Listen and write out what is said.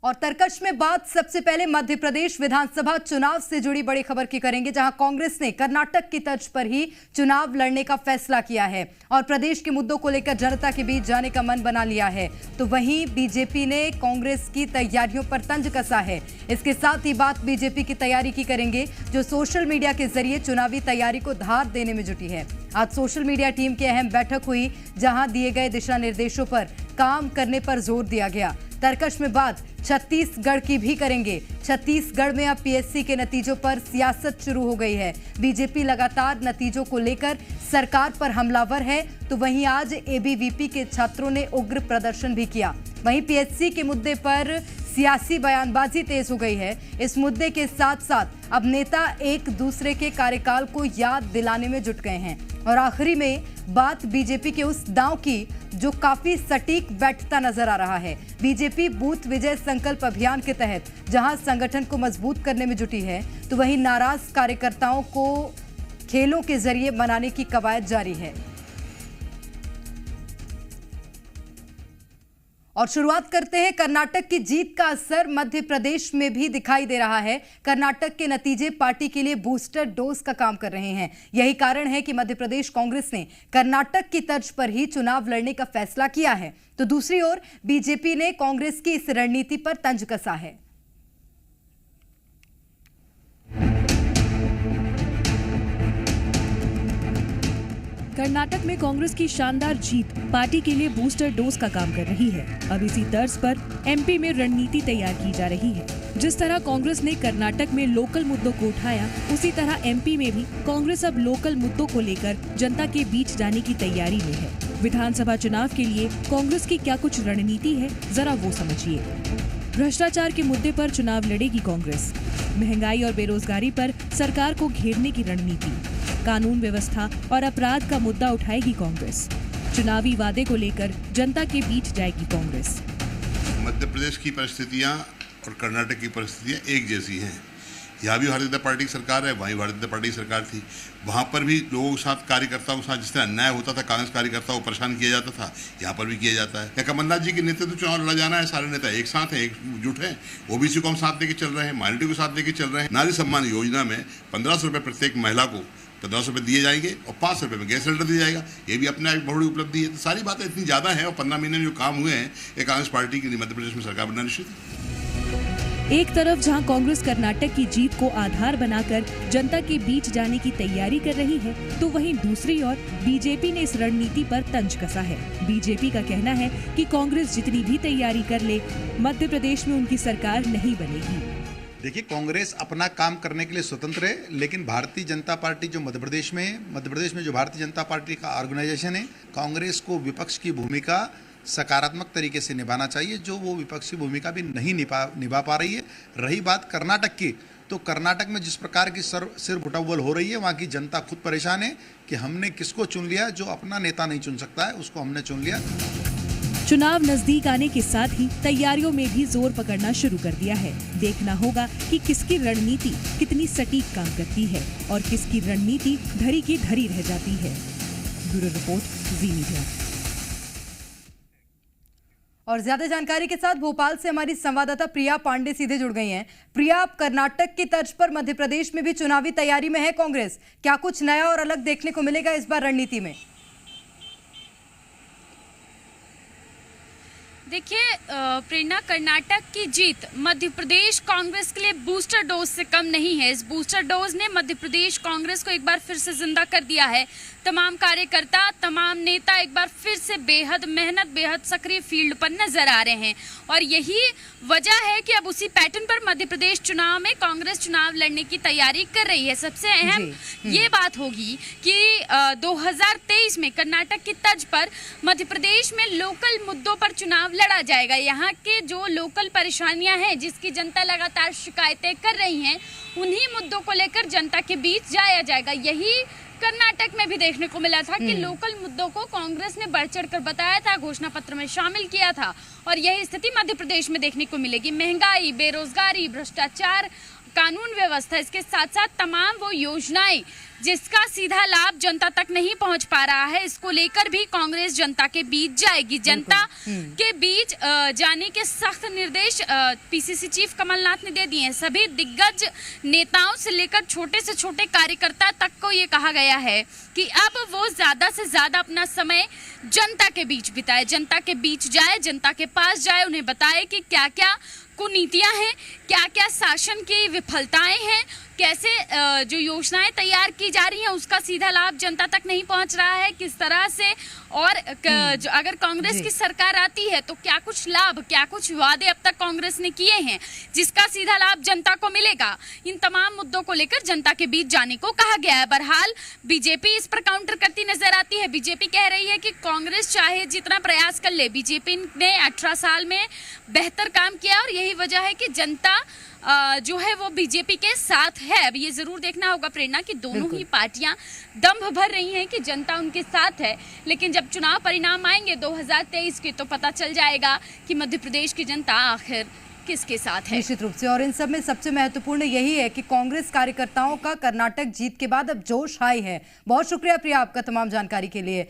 और तरकश में बात सबसे पहले मध्य प्रदेश विधानसभा चुनाव से जुड़ी बड़ी खबर की करेंगे, जहां कांग्रेस ने कर्नाटक की तर्ज पर ही चुनाव लड़ने का फैसला किया है और प्रदेश के मुद्दों को लेकर जनता के बीच जाने का मन बना लिया है। तो वहीं बीजेपी ने कांग्रेस की तैयारियों पर तंज कसा है। इसके साथ ही बात बीजेपी की तैयारी की करेंगे, जो सोशल मीडिया के जरिए चुनावी तैयारी को धार देने में जुटी है। आज सोशल मीडिया टीम की अहम बैठक हुई, जहां दिए गए दिशा निर्देशों पर काम करने पर जोर दिया गया। तरकश में बात छत्तीसगढ़ की भी करेंगे। छत्तीसगढ़ में अब पीएससी के नतीजों पर सियासत शुरू हो गई है। बीजेपी लगातार नतीजों को लेकर सरकार पर हमलावर है, तो वहीं आज एबीवीपी के छात्रों ने उग्र प्रदर्शन भी किया। वहीं पीएससी के मुद्दे पर सियासी बयानबाजी तेज हो गई है। इस मुद्दे के साथ साथ अब नेता एक दूसरे के कार्यकाल को याद दिलाने में जुट गए हैं। और आखिरी में बात बीजेपी के उस दांव की जो काफी सटीक बैठता नजर आ रहा है। बीजेपी बूथ विजय संकल्प अभियान के तहत जहां संगठन को मजबूत करने में जुटी है, तो वहीं नाराज कार्यकर्ताओं को खेलों के जरिए मनाने की कवायद जारी है। और शुरुआत करते हैं, कर्नाटक की जीत का असर मध्य प्रदेश में भी दिखाई दे रहा है। कर्नाटक के नतीजे पार्टी के लिए बूस्टर डोज का काम कर रहे हैं। यही कारण है कि मध्य प्रदेश कांग्रेस ने कर्नाटक की तर्ज पर ही चुनाव लड़ने का फैसला किया है, तो दूसरी ओर बीजेपी ने कांग्रेस की इस रणनीति पर तंज कसा है। कर्नाटक में कांग्रेस की शानदार जीत पार्टी के लिए बूस्टर डोज का काम कर रही है। अब इसी तर्ज पर एमपी में रणनीति तैयार की जा रही है। जिस तरह कांग्रेस ने कर्नाटक में लोकल मुद्दों को उठाया, उसी तरह एमपी में भी कांग्रेस अब लोकल मुद्दों को लेकर जनता के बीच जाने की तैयारी में है। विधानसभा चुनाव के लिए कांग्रेस की क्या कुछ रणनीति है, जरा वो समझिए। भ्रष्टाचार के मुद्दे पर चुनाव लड़ेगी कांग्रेस। महंगाई और बेरोजगारी पर सरकार को घेरने की रणनीति। कानून व्यवस्था और अपराध का मुद्दा उठाएगी कांग्रेस। चुनावी वादे को लेकर जनता के बीच जाएगी कांग्रेस। मध्य प्रदेश की परिस्थितियां और कर्नाटक की परिस्थितियां एक जैसी हैं। यहाँ भी भारतीय जनता पार्टी की सरकार है, वहीं भारतीय जनता पार्टी की सरकार थी। वहाँ पर भी लोगों के साथ, कार्यकर्ताओं के साथ जिस तरह अन्याय होता था, कांग्रेस कार्यकर्ताओं को परेशान किया जाता था, यहाँ पर भी किया जाता है। कमलनाथ जी के नेतृत्व तो चुनाव लड़ा जाना है, सारे नेता एक साथ हैं, एकजुट हैं। ओबीसी को हम साथ लेके चल रहे हैं, माइनॉरिटी को साथ लेके चल रहे हैं। नारी सम्मान योजना में 1500 रुपये प्रत्येक महिला को 1500 रुपये दिए जाएंगे और 500 रुपये में गैस सिलेंडर दिया जाएगा। ये भी अपने आप एक बड़ी उपलब्धि है। तो सारी बातें इतनी ज़्यादा हैं और 15 महीने में जो काम हुए हैं, एक कांग्रेस पार्टी की मध्य प्रदेश में सरकार बनना निश्चित है। एक तरफ जहां कांग्रेस कर्नाटक की जीत को आधार बनाकर जनता के बीच जाने की तैयारी कर रही है, तो वहीं दूसरी ओर बीजेपी ने इस रणनीति पर तंज कसा है। बीजेपी का कहना है कि कांग्रेस जितनी भी तैयारी कर ले, मध्य प्रदेश में उनकी सरकार नहीं बनेगी। देखिए, कांग्रेस अपना काम करने के लिए स्वतंत्र है, लेकिन भारतीय जनता पार्टी जो मध्य प्रदेश में जो भारतीय जनता पार्टी का ऑर्गेनाइजेशन है, कांग्रेस को विपक्ष की भूमिका सकारात्मक तरीके से निभाना चाहिए, जो वो विपक्षी भूमिका भी नहीं निभा पा रही है। रही बात कर्नाटक की, तो कर्नाटक में जिस प्रकार की सिर बुटव्वल हो रही है, वहाँ की जनता खुद परेशान है कि हमने किसको चुन लिया। जो अपना नेता नहीं चुन सकता है, उसको हमने चुन लिया। चुनाव नजदीक आने के साथ ही तैयारियों में भी जोर पकड़ना शुरू कर दिया है। देखना होगा कि किसकी रणनीति कितनी सटीक काम करती है और किसकी रणनीति धरी की धरी रह जाती है। ब्यूरो रिपोर्ट, जी मीडिया। और ज्यादा जानकारी के साथ भोपाल से हमारी संवाददाता प्रिया पांडे सीधे जुड़ गई हैं। प्रिया, आप कर्नाटक की तर्ज पर मध्य प्रदेश में भी चुनावी तैयारी में है कांग्रेस, क्या कुछ नया और अलग देखने को मिलेगा इस बार रणनीति में? देखिए प्रेरणा, कर्नाटक की जीत मध्य प्रदेश कांग्रेस के लिए बूस्टर डोज से कम नहीं है। इस बूस्टर डोज ने मध्य प्रदेश कांग्रेस को एक बार फिर से जिंदा कर दिया है। तमाम कार्यकर्ता, तमाम नेता एक बार फिर से बेहद मेहनत, बेहद सक्रिय फील्ड पर नजर आ रहे हैं और यही वजह है कि अब उसी पैटर्न पर मध्य प्रदेश चुनाव में कांग्रेस चुनाव लड़ने की तैयारी कर रही है। सबसे अहम ये बात होगी कि 2023 में कर्नाटक की तर्ज पर मध्य प्रदेश में लोकल मुद्दों पर चुनाव लड़ा जाएगा। यहाँ के जो लोकल परेशानियां हैं, जिसकी जनता लगातार शिकायतें कर रही हैं, उन्हीं मुद्दों को लेकर जनता के बीच जाया जाएगा। यही कर्नाटक में भी देखने को मिला था कि लोकल मुद्दों को कांग्रेस ने बढ़ चढ़कर बताया था, घोषणा पत्र में शामिल किया था और यही स्थिति मध्य प्रदेश में देखने को मिलेगी। महंगाई, बेरोजगारी, भ्रष्टाचार, कानून व्यवस्था, इसके साथ साथ तमाम वो योजनाएं जिसका सीधा लाभ जनता तक नहीं पहुंच पा रहा है, इसको लेकर भी कांग्रेस जनता के बीच जाएगी। जनता के बीच जाने के सख्त निर्देश पीसीसी चीफ कमलनाथ ने दे दिए हैं। सभी दिग्गज नेताओं से लेकर छोटे से छोटे कार्यकर्ता तक को ये कहा गया है कि अब वो ज्यादा से ज्यादा अपना समय जनता के बीच बिताए, जनता के बीच जाए, जनता के पास जाए, उन्हें बताए कि क्या क्या कुनीतियां हैं, क्या क्या शासन की विफलताएं हैं, कैसे जो योजनाएं तैयार की जा रही हैं उसका सीधा लाभ जनता तक नहीं पहुंच रहा है, किस तरह से, और अगर कांग्रेस की सरकार आती है तो क्या कुछ लाभ, क्या कुछ वादे अब तक कांग्रेस ने किए हैं जिसका सीधा लाभ जनता को मिलेगा। इन तमाम मुद्दों को लेकर जनता के बीच जाने को कहा गया है। बहरहाल बीजेपी इस पर काउंटर करती नजर आती है। बीजेपी कह रही है कि कांग्रेस चाहे जितना प्रयास कर ले, बीजेपी ने 18 साल में बेहतर काम किया और यही वजह है कि जनता जो है वो बीजेपी के साथ है। अब ये जरूर देखना होगा प्रेरणा कि दोनों ही पार्टियां दम भर रही हैं कि जनता उनके साथ है, लेकिन जब चुनाव परिणाम आएंगे 2023 के तो पता चल जाएगा कि मध्य प्रदेश की जनता आखिर किसके साथ है। निश्चित रूप से, और इन सब में सबसे महत्वपूर्ण यही है कि कांग्रेस कार्यकर्ताओं का कर्नाटक जीत के बाद अब जोश हाई है। बहुत शुक्रिया प्रिया आपका तमाम जानकारी के लिए।